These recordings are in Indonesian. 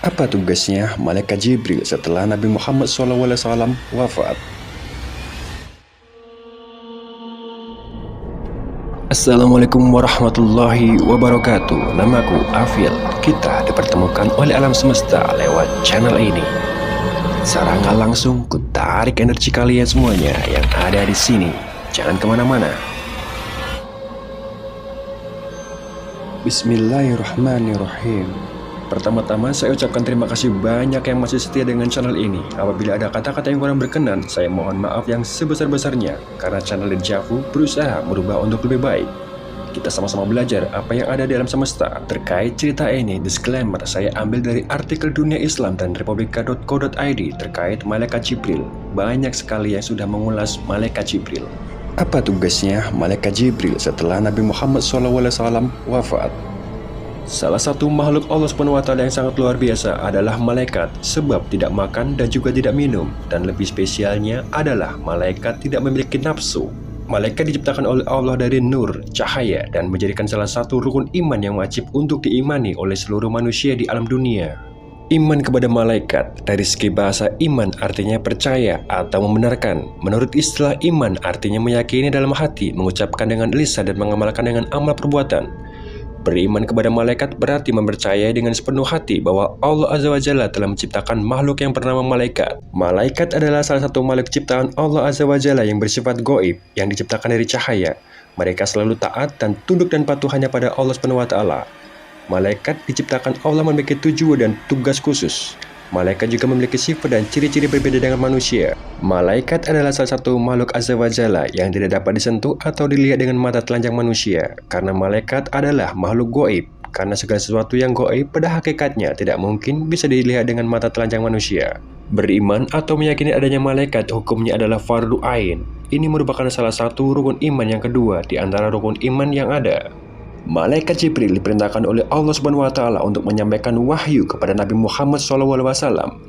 Apa tugasnya Malaikat Jibril setelah Nabi Muhammad SAW wafat? Assalamualaikum warahmatullahi wabarakatuh. Namaku Afil. Kita dipertemukan oleh alam semesta lewat channel ini. Secara nggak langsung, ku tarik energi kalian semuanya yang ada di sini. Jangan kemana-mana. Bismillahirrahmanirrahim. Pertama-tama saya ucapkan terima kasih banyak yang masih setia dengan channel ini. Apabila ada kata-kata yang kurang berkenan, saya mohon maaf yang sebesar-besarnya, karena channel Dejavu berusaha merubah untuk lebih baik. Kita sama-sama belajar apa yang ada di alam semesta. Terkait cerita ini, disclaimer saya ambil dari artikel Dunia Islam dan Republika.co.id terkait Malaikat Jibril. Banyak sekali yang sudah mengulas Malaikat Jibril. Apa tugasnya Malaikat Jibril setelah Nabi Muhammad SAW wafat? Salah satu makhluk Allah SWT yang sangat luar biasa adalah malaikat, sebab tidak makan dan juga tidak minum, dan lebih spesialnya adalah malaikat tidak memiliki nafsu. Malaikat diciptakan oleh Allah dari nur, cahaya, dan menjadikan salah satu rukun iman yang wajib untuk diimani oleh seluruh manusia di alam dunia. Iman kepada malaikat, dari segi bahasa iman artinya percaya atau membenarkan. Menurut istilah iman artinya meyakini dalam hati, mengucapkan dengan lisan dan mengamalkan dengan amal perbuatan. Beriman kepada malaikat berarti mempercayai dengan sepenuh hati bahwa Allah Azza wa Jalla telah menciptakan makhluk yang bernama malaikat. Malaikat adalah salah satu makhluk ciptaan Allah Azza wa Jalla yang bersifat gaib, yang diciptakan dari cahaya. Mereka selalu taat dan tunduk dan patuh hanya pada Allah Subhanahu wa Ta'ala. Malaikat diciptakan Allah memiliki tujuan dan tugas khusus. Malaikat juga memiliki sifat dan ciri-ciri berbeda dengan manusia. Malaikat adalah salah satu makhluk Azza wa Jalla yang tidak dapat disentuh atau dilihat dengan mata telanjang manusia. Karena malaikat adalah makhluk gaib. Karena segala sesuatu yang gaib pada hakikatnya tidak mungkin bisa dilihat dengan mata telanjang manusia. Beriman atau meyakini adanya malaikat hukumnya adalah fardu ain. Ini merupakan salah satu rukun iman yang kedua di antara rukun iman yang ada. Malaikat Jibril diperintahkan oleh Allah Subhanahu wa Ta'ala untuk menyampaikan wahyu kepada Nabi Muhammad SAW.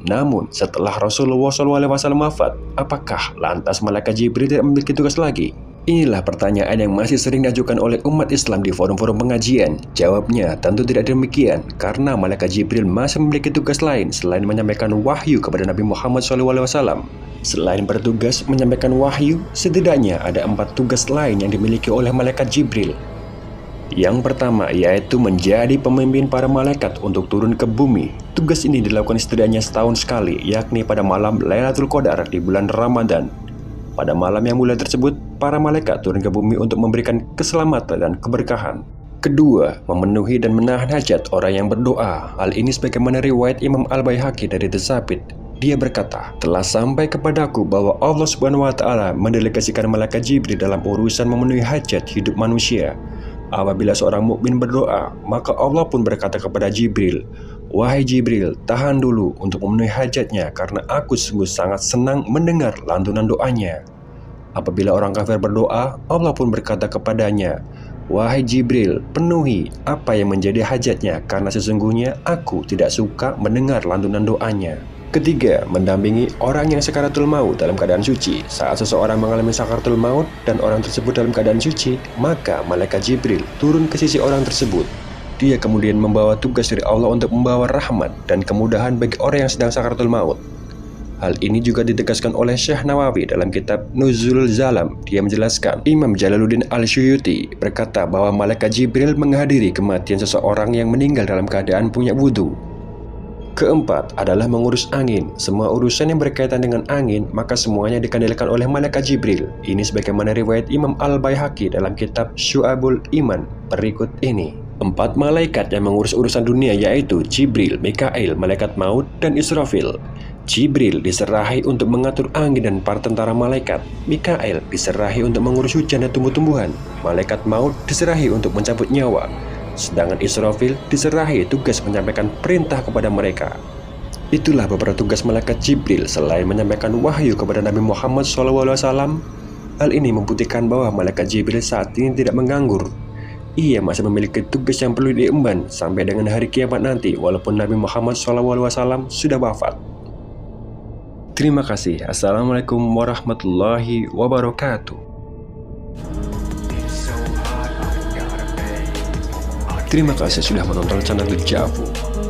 Namun, setelah Rasulullah SAW wafat, apakah lantas Malaikat Jibril tidak memiliki tugas lagi? Inilah pertanyaan yang masih sering diajukan oleh umat Islam di forum-forum pengajian. Jawabnya tentu tidak demikian, karena Malaikat Jibril masih memiliki tugas lain selain menyampaikan wahyu kepada Nabi Muhammad SAW. Selain bertugas menyampaikan wahyu, setidaknya ada 4 tugas lain yang dimiliki oleh Malaikat Jibril. Yang pertama yaitu menjadi pemimpin para malaikat untuk turun ke bumi. Tugas ini dilakukan setidaknya setahun sekali, yakni pada malam Lailatul Qadar di bulan Ramadan. Pada malam yang mulia tersebut, para malaikat turun ke bumi untuk memberikan keselamatan dan keberkahan. Kedua, memenuhi dan menahan hajat orang yang berdoa. Hal ini sebagaimana riwayat Imam Al-Baihaqi dari Tsabit. Dia berkata, telah sampai kepadaku bahwa Allah Subhanahu wa Ta'ala mendelegasikan malaikat Jibril dalam urusan memenuhi hajat hidup manusia. Apabila seorang mukmin berdoa, maka Allah pun berkata kepada Jibril, "Wahai Jibril, tahan dulu untuk memenuhi hajatnya, karena aku sungguh sangat senang mendengar lantunan doanya." Apabila orang kafir berdoa, Allah pun berkata kepadanya, "Wahai Jibril, penuhi apa yang menjadi hajatnya, karena sesungguhnya aku tidak suka mendengar lantunan doanya." Ketiga, mendampingi orang yang sakaratul maut dalam keadaan suci. Saat seseorang mengalami sakaratul maut dan orang tersebut dalam keadaan suci, maka Malaikat Jibril turun ke sisi orang tersebut. Dia kemudian membawa tugas dari Allah untuk membawa rahmat dan kemudahan bagi orang yang sedang sakaratul maut. Hal ini juga ditegaskan oleh Syekh Nawawi dalam kitab Nuzul Zalam. Dia menjelaskan, Imam Jalaluddin Al-Syuyuti berkata bahwa Malaikat Jibril menghadiri kematian seseorang yang meninggal dalam keadaan punya wudhu. Keempat adalah mengurus angin. Semua urusan yang berkaitan dengan angin, maka semuanya dikendalikan oleh Malaikat Jibril. Ini sebagaimana riwayat Imam Al-Baihaqi dalam kitab Syu'abul Iman berikut ini. 4 malaikat yang mengurus urusan dunia yaitu Jibril, Mikail, Malaikat Maut, dan Israfil. Jibril diserahi untuk mengatur angin dan para tentara malaikat. Mikail diserahi untuk mengurus hujan dan tumbuh-tumbuhan. Malaikat Maut diserahi untuk mencabut nyawa. Sedangkan Israfil diserahi tugas menyampaikan perintah kepada mereka. Itulah beberapa tugas Malaikat Jibril selain menyampaikan wahyu kepada Nabi Muhammad SAW. Hal ini membuktikan bahwa Malaikat Jibril saat ini tidak menganggur. Ia masih memiliki tugas yang perlu diemban sampai dengan hari kiamat nanti, walaupun Nabi Muhammad SAW sudah wafat. Terima kasih. Assalamualaikum warahmatullahi wabarakatuh. Terima kasih sudah menonton channel Dejavu.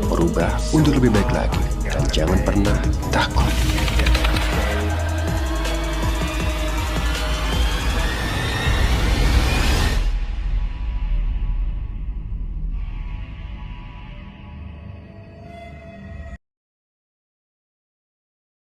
berubah untuk lebih baik lagi. Dan jangan pernah takut.